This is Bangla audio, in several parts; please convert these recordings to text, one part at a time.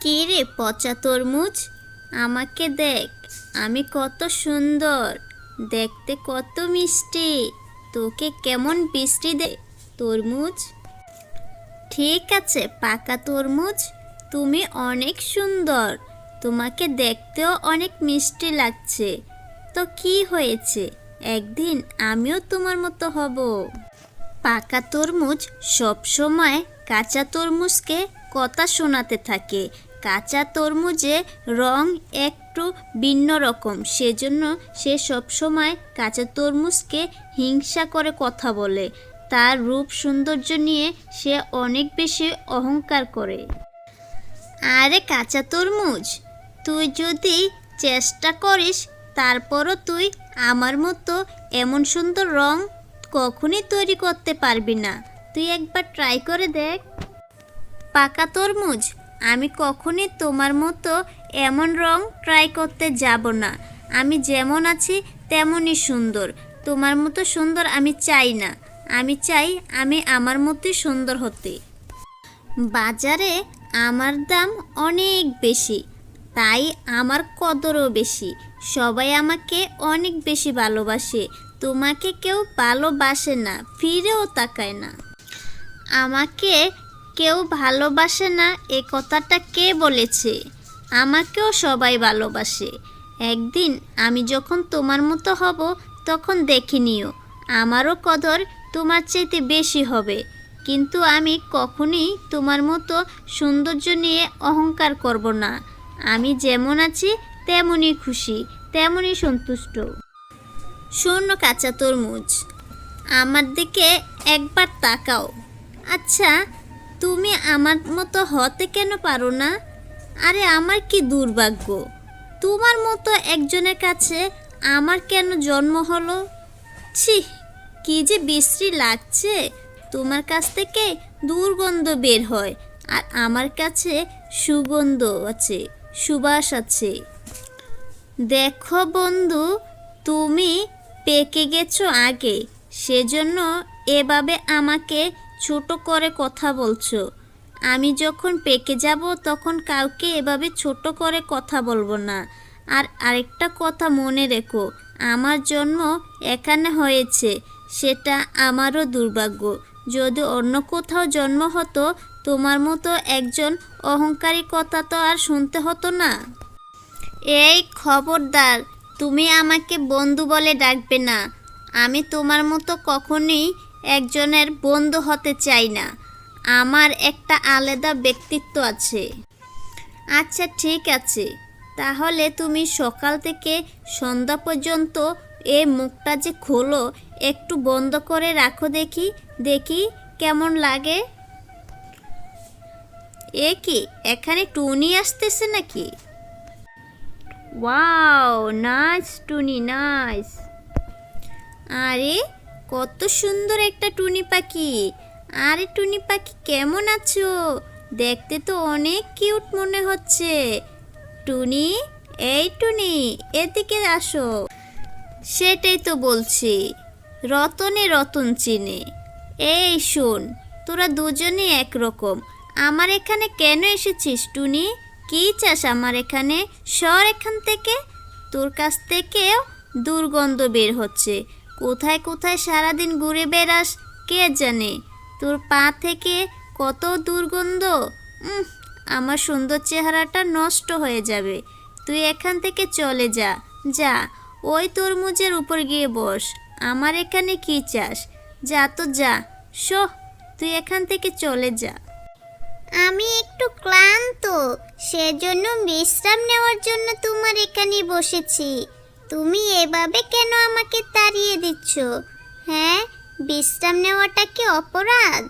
কি রে পচা তরমুজ, আমাকে দেখ, আমি কত সুন্দর, দেখতে কত মিষ্টি। তোকে কেমন বৃষ্টি দে তরমুজ। ঠিক আছে পাকা তরমুজ, তুমি অনেক সুন্দর, তোমাকে দেখতেও অনেক মিষ্টি লাগছে। তো কি হয়েছে, একদিন আমিও তোমার মতো হব। পাকা তরমুজ সব সময় কাঁচা তরমুজকে কথা শোনাতে থাকে। কাঁচা তরমুজে রং একটু ভিন্ন রকম, সেজন্য সে সব সময় কাঁচা তরমুজকে হিংসা করে কথা বলে। তার রূপ সৌন্দর্য নিয়ে সে অনেক বেশি অহংকার করে। আরে কাঁচা তরমুজ, তুই যদি চেষ্টা করিস তারপরও তুই আমার মতো এমন সুন্দর রং কখনই তৈরি করতে পারবি না। তুই একবার ট্রাই করে দেখ। পাকা তরমুজ, আমি কখনই তোমার মতো এমন রং ট্রাই করতে যাব না। আমি যেমন আছি তেমনই সুন্দর, তোমার মতো সুন্দর আমি চাই না। আমি চাই আমি আমার মতোই সুন্দর হতে। বাজারে আমার দাম অনেক বেশি, তাই আমার কদরও বেশি। সবাই আমাকে অনেক বেশি ভালোবাসে, তোমাকে কেউ ভালোবাসে না, ফিরেও তাকায় না। আমাকে কেউ ভালোবাসে না এ কথাটা কে বলেছে? আমাকেও সবাই ভালোবাসে। একদিন আমি যখন তোমার মতো হব তখন দেখে নিও, আমারও কদর তোমার চাইতে বেশি হবে। কিন্তু আমি কখনোই তোমার মতো সৌন্দর্য নিয়ে অহংকার করব না। আমি যেমন আছি তেমনই খুশি, তেমনই সন্তুষ্ট। শোন কাঁচা তরমুজ, আমার দিকে একবার তাকাও। আচ্ছা, তুমি আমার মতো হতে কেন পারো না? আরে আমার কি দুর্ভাগ্য, তোমার মতো একজনের কাছে আমার কেন জন্ম হলো। ছি, কি যে বিশ্রী লাগছে। তোমার কাছ থেকে দুর্গন্ধ বের হয়, আর আমার কাছে সুগন্ধ আছে, সুবাস আছে। দেখো বন্ধু, তুমি পেকে গেছো আগে, সেজন্য এভাবে আমাকে ছোট করে কথা বলছো। আমি যখন পেকে যাব তখন কাউকে এভাবে ছোট করে কথা বলবো না। আর আরেকটা কথা মনে রেখো, আমার জন্ম এখানে হয়েছে, সেটা আমারও দুর্ভাগ্য। যদি অন্য কোথাও জন্ম হতো তোমার মতো একজন অহংকারী কথা তো আর শুনতে হতো না। এই খবরদার, তুমি আমাকে বন্ধু বলে ডাকবে না। আমি তোমার মতো কখনোই একজনের বন্ধু হতে চাই না। আমার একটা আলাদা ব্যক্তিত্ব আছে। আচ্ছা ঠিক আছে, তাহলে তুমি সকাল থেকে সন্ধ্যা পর্যন্ত এই মুখটা যে খোলো, একটু বন্ধ করে রাখো দেখি, দেখি কেমন লাগে। এ কি, এখানে টুনি আসতেছে নাকি? ওয়াও, নাইস টুনি, নাইস। আরে কত সুন্দর একটা টুনি পাখি। আরে টুনি পাখি কেমন আছো? দেখতে তো অনেক কিউট মনে হচ্ছে। টুনি, এই টুনি, এদিকে আসো। সেটাই তো বলছি, রতনে রতন চিনে। এই শোন, তোরা দুজনে একরকম। আমার এখানে কেন এসেছিস টুনি? কি চাস আমার এখানে? সর এখান থেকে। তোর কাছ থেকেও দুর্গন্ধ বের হচ্ছে। কোথায় কোথায় সারাদিন ঘুরে বেড়াস কে জানে। তোর পা থেকে কত দুর্গন্ধ। আমার সুন্দর চেহারাটা নষ্ট হয়ে যাবে। তুই এখান থেকে চলে যা, যা ওই তরমুজের উপর গিয়ে বস। আমার এখানে কি চাস? যা তো যা, শো, তুই এখান থেকে চলে যা। আমি একটু ক্লান্ত, সেজন্য বিশ্রাম নেওয়ার জন্য তোমার এখানে বসেছি। তুমি এভাবে কেন আমাকে তাড়িয়ে দিচ্ছ? হ্যাঁ, বিশ্রাম নেওয়াটা কি অপরাধ?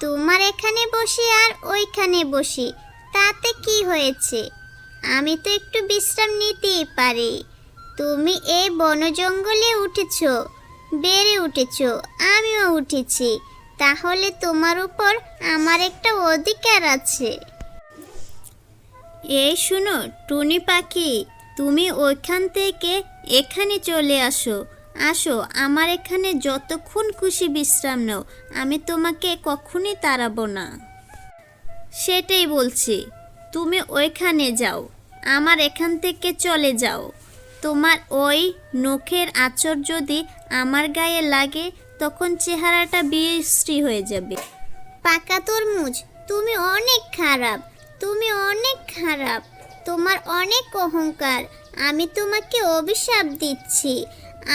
তোমার এখানে বসি আর ওইখানে বসি, তাতে কি হয়েছে? আমি তো একটু বিশ্রাম নিতেই পারি। তুমি এই বন জঙ্গলে উঠেছ, বেড়ে উঠেছ, আমিও উঠেছি, তাহলে তোমার উপর আমার একটা অধিকার আছে। এই শুনো টুনি পাখি, তুমি ওইখান থেকে এখানে চলে আসো। আসো আমার এখানে যতক্ষণ খুশি বিশ্রাম নাও, আমি তোমাকে কখনই তাড়াবো না। সেটাই বলছি, তুমি ওইখানে যাও, আমার এখান থেকে চলে যাও। তোমার ওই নখের আঁচড় যদি আমার গায়ে লাগে তখন চেহারাটা বিশ্রী হয়ে যাবে। পাকা তরমুজ, তুমি অনেক খারাপ, তুমি অনেক খারাপ। তোমার অনেক অহংকার। আমি তোমাকে অভিশাপ দিচ্ছি,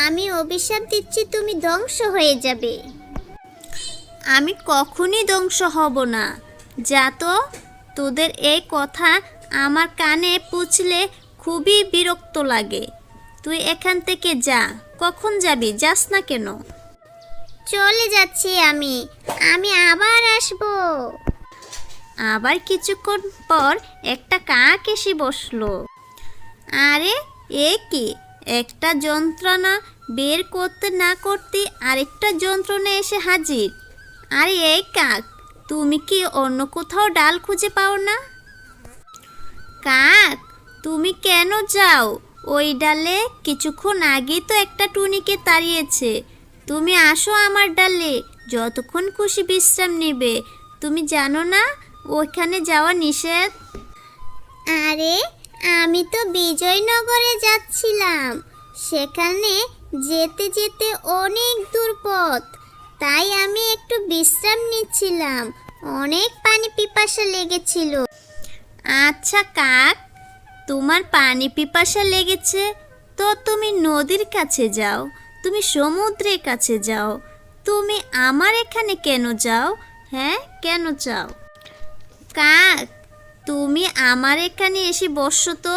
আমি অভিশাপ দিচ্ছি, তুমি ধ্বংস হয়ে যাবে। আমি কখনই ধ্বংস হব না। যা তো, তোদের এই কথা আমার কানে পুছলে খুবই বিরক্ত লাগে। তুই এখান থেকে যা। কখন যাবি? যাস না কেন? চলে যাচ্ছি আমি, আমি আবার আসবো। আবার কিছুক্ষণ পর একটা কাক এসে বসলো। আরে এ কি, একটা যন্ত্রণা বের করতে না করতে আরেকটা যন্ত্রণা এসে হাজির। আরে এই কাক, তুমি কি অন্য কোথাও ডাল খুঁজে পাও না? কাক, তুমি কেন যাও ওই ডালে? কিছুক্ষণ আগেই তো একটা টুনিকে তাড়িয়েছে। তুমি আসো আমার ডালে, যতক্ষণ খুশি বিশ্রাম নেবে। তুমি জানো না ওইখানে যাওয়া নিষেধ? আরে আমি তো বিজয়নগরে যাচ্ছিলাম, সেখানে যেতে যেতে অনেক দূর পথ, তাই আমি একটু বিশ্রাম নিচ্ছিলাম, অনেক পানি পিপাসা লেগেছিল। আচ্ছা কাক, তোমার পানি পিপাসা লেগেছে তো তুমি নদীর কাছে যাও, তুমি সমুদ্রের কাছে যাও। তুমি আমার এখানে কেন যাও? হ্যাঁ, কেন যাও? কাক, তুমি আমার এখানে এসে বসো তো।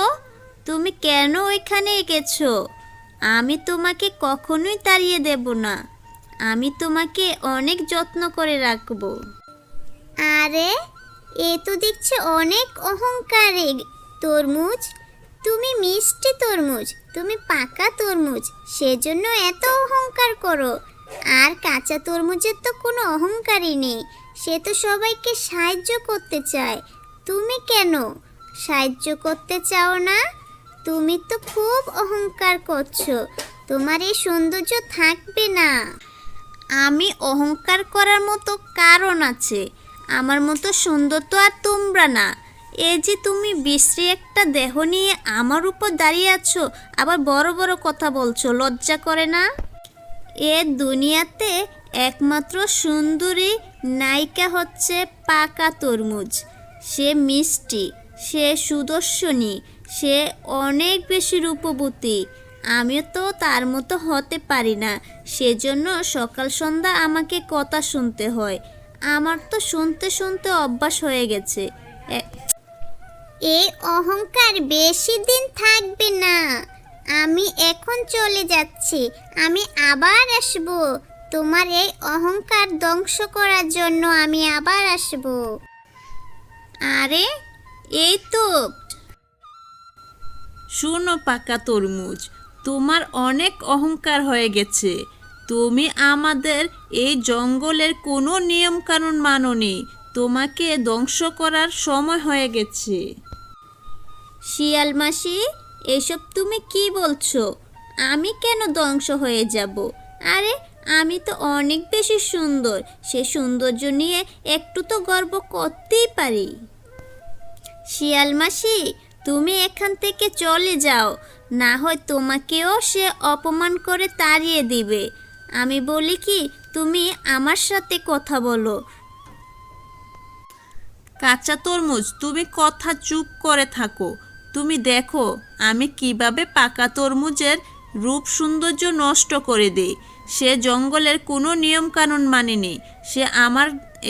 তুমি কেন ওইখানে গেছো? আমি তোমাকে কখনোই তাড়িয়ে দেব না। আমি তোমাকে অনেক যত্ন করে রাখবো। আরে এ তো দেখছি অনেক অহংকারী তরমুজ। তুমি মিষ্টি তরমুজ, তুমি পাকা তরমুজ, সেজন্য এত অহংকার করো। আর কাঁচা তরমুজের তো কোনো অহংকারই নেই, সে তো সবাইকে সাহায্য করতে চায়। তুমি কেন সাহায্য করতে চাও না? তুমি তো খুব অহংকার করছো, তোমার এই সৌন্দর্য থাকবে না। আমি অহংকার করার মতো কারণ আছে। আমার মতো সুন্দর তো আর তোমরা না। এই যে তুমি বিশ্রী একটা দেহ নিয়ে আমার উপর দাঁড়িয়ে আছো, আবার বড় বড় কথা বলছো, লজ্জা করে না? এ দুনিয়াতে একমাত্র সুন্দরী নায়িকা হচ্ছে পাকা তরমুজ। সে মিষ্টি, সে সুদর্শনী, সে অনেক বেশি রূপবতী। আমিও তো তার মতো হতে পারি না, সেজন্য সকাল সন্ধ্যা আমাকে কথা শুনতে হয়। আমার তো শুনতে শুনতে অভ্যাস হয়ে গেছে। এই অহংকার বেশি দিন থাকবে না। আমি এখন চলে যাচ্ছি, আমি আবার আসব। তোমার এই অহংকার ধ্বংস করার জন্য আমি আবার আসব। আরে এই তো। শোনো পাকা তরমুজ, তোমার অনেক অহংকার হয়ে গেছে। তুমি আমাদের এই জঙ্গলের কোনো নিয়মকানুন মানোনি। তোমাকে ধ্বংস করার সময় হয়ে গেছে। শিয়াল মাসি, এসব তুমি কি বলছো? আমি কেন ধ্বংস হয়ে যাব? আরে আমি তো অনেক বেশি সুন্দর, সে সৌন্দর্য নিয়ে একটু তো গর্ব করতেই পারি। শিয়াল মাসি, তুমি এখান থেকে চলে যাও, না হয় তোমাকেও সে অপমান করে তাড়িয়ে দিবে। আমি বলি কি, তুমি আমার সাথে কথা বলো। কাঁচা তরমুজ, তুমি কথা চুপ করে থাকো। তুমি দেখো আমি কিভাবে পাকা তরমুজের রূপ সৌন্দর্য নষ্ট করে দিই। সে জঙ্গলের কোনো নিয়মকানুন মানেনি। সে আমার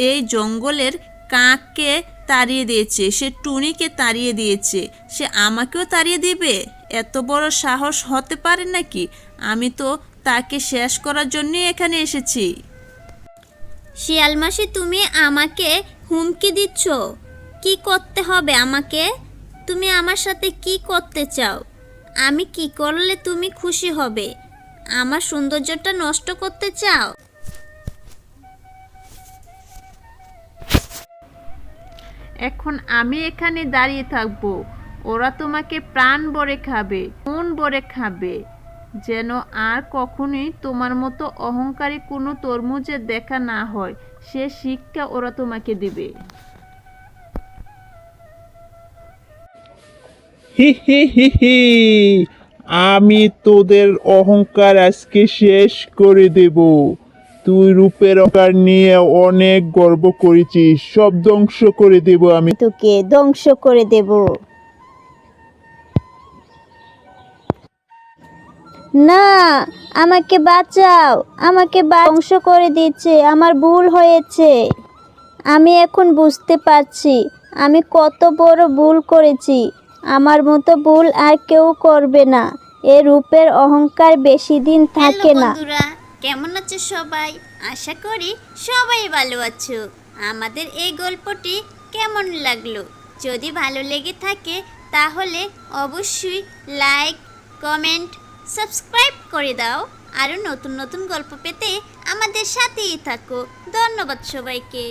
এই জঙ্গলের কাককে তাড়িয়ে দিয়েছে, সে টুনিকে তাড়িয়ে দিয়েছে, সে আমাকেও তাড়িয়ে দিবে? এত বড় সাহস হতে পারে নাকি? আমি তো তাকে শেষ করার জন্যই এখানে এসেছি। শিয়াল মাসি, তুমি আমাকে হুমকি দিচ্ছ? কি করতে হবে আমাকে? তুমি আমার সাথে কি করতে চাও? আমি কি করলে তুমি খুশি হবে? আমার সৌন্দর্যটা নষ্ট করতে চাও? এখন আমি এখানে দাঁড়িয়ে থাকবো, ওরা তোমাকে প্রাণ ভরে খাবে, মন ভরে খাবে, যেন আর কখনোই তোমার মতো অহংকারী কোনো তরমুজের দেখা না হয়। সে শিক্ষা ওরা তোমাকে দিবে। হি হি হি হি, আমি তোদের অহংকার আজকে শেষ করে দেব। তুই রূপের অহংকার নিয়ে অনেক গর্ব করেছিস, সব ধ্বংস করে দেব আমি। তোকে ধ্বংস করে দেব। না, আমাকে বাঁচাও, আমাকে ধ্বংস করে দিচ্ছে, আমার ভুল হয়েছে। আমি এখন বুঝতে পারছি আমি কত বড় ভুল করেছি। আমার মতো ভুল আর কেউ করবে না। এ রূপের অহংকার বেশি দিন থাকে হ্যালো না। বন্ধুরা, কেমন আছো সবাই? আশা করি সবাই ভালো আছো। আমাদের এই গল্পটি কেমন লাগলো? যদি ভালো লেগে থাকে তাহলে অবশ্যই লাইক, কমেন্ট, সাবস্ক্রাইব করে দাও। আরও নতুন নতুন গল্প পেতে আমাদের সাথেই থাকো। ধন্যবাদ সবাইকে।